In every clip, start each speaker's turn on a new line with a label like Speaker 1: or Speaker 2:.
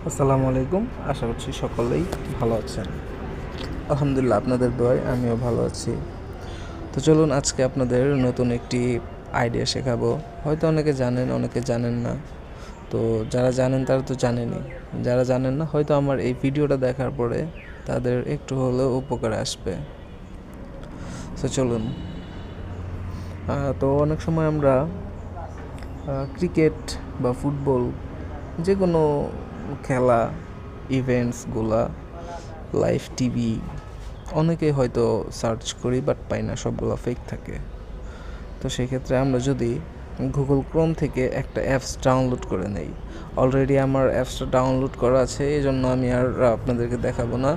Speaker 1: আসসালামু আলাইকুম। আশা করছি সকলেই ভালো আছেন। আলহামদুলিল্লাহ, আপনাদের দোয়ায় আমিও ভালো আছি। তো চলুন আজকে আপনাদের নতুন একটি আইডিয়া শেখাবো। হয়তো অনেকে জানেন, অনেকে জানেন না। তো যারা জানেন তারা তো জানেনই, যারা জানেন না হয়তো আমার এই ভিডিওটা দেখার পরে তাদের একটু হলেও উপকারে আসবে। তো চলুন। তো অনেক সময় আমরা ক্রিকেট বা ফুটবল, যে কোনো খেলা, ইভেন্টসগুলা, লাইভ টিভি অনেকেই হয়তো সার্চ করি বাট পাই না, সবগুলো ফেক থাকে। তো সেক্ষেত্রে আমরা যদি গুগল ক্রোম থেকে একটা অ্যাপস ডাউনলোড করে নেই, অলরেডি আমার অ্যাপসটা ডাউনলোড করা আছে, এই জন্য আমি আর আপনাদেরকে দেখাবো না।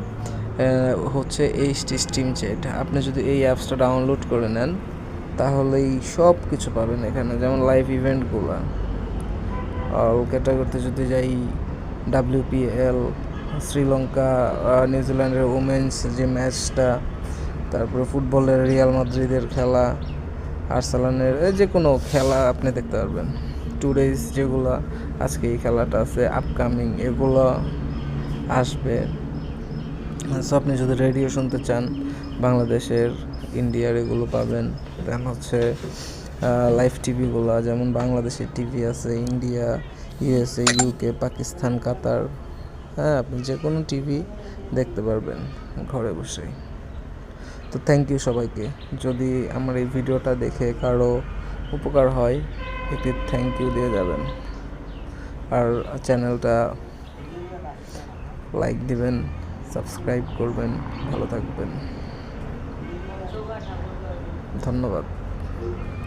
Speaker 1: হচ্ছে এইচটি স্ট্রিম চ্যাট। আপনি যদি এই অ্যাপসটা ডাউনলোড করে নেন তাহলেই সব কিছু পাবেন এখানে, যেমন লাইভ ইভেন্টগুলো। অল ক্যাটাগরিতে যদি যাই, WPL, শ্রীলঙ্কা নিউজিল্যান্ডের উমেন্স যে ম্যাচটা, তারপরে ফুটবলের রিয়াল মাদ্রিদের খেলা, আর্সেনালের যে কোনো খেলা আপনি দেখতে পারবেন। টুডেজ যেগুলো, আজকে এই খেলাটা আছে, আপকামিং এগুলো আসবে। সো আপনি যদি রেডিও শুনতে চান, বাংলাদেশের, ইন্ডিয়ার এগুলো পাবেন। দেন হচ্ছে লাইভ টিভিগুলো, যেমন বাংলাদেশের টিভি আছে, ইন্ডিয়া, USA, UK, পাকিস্তান, কাতার। হ্যাঁ, আপনি যে কোনো টিভি দেখতে পারবেন ঘরে বসেই। তো থ্যাংক ইউ সবাইকে। যদি আমার এই ভিডিওটা দেখে কারো উপকার হয়, একটি থ্যাংক ইউ দিয়ে যাবেন। আর চ্যানেলটা লাইক দিবেন, সাবস্ক্রাইব করবেন। ভালো থাকবেন, ধন্যবাদ।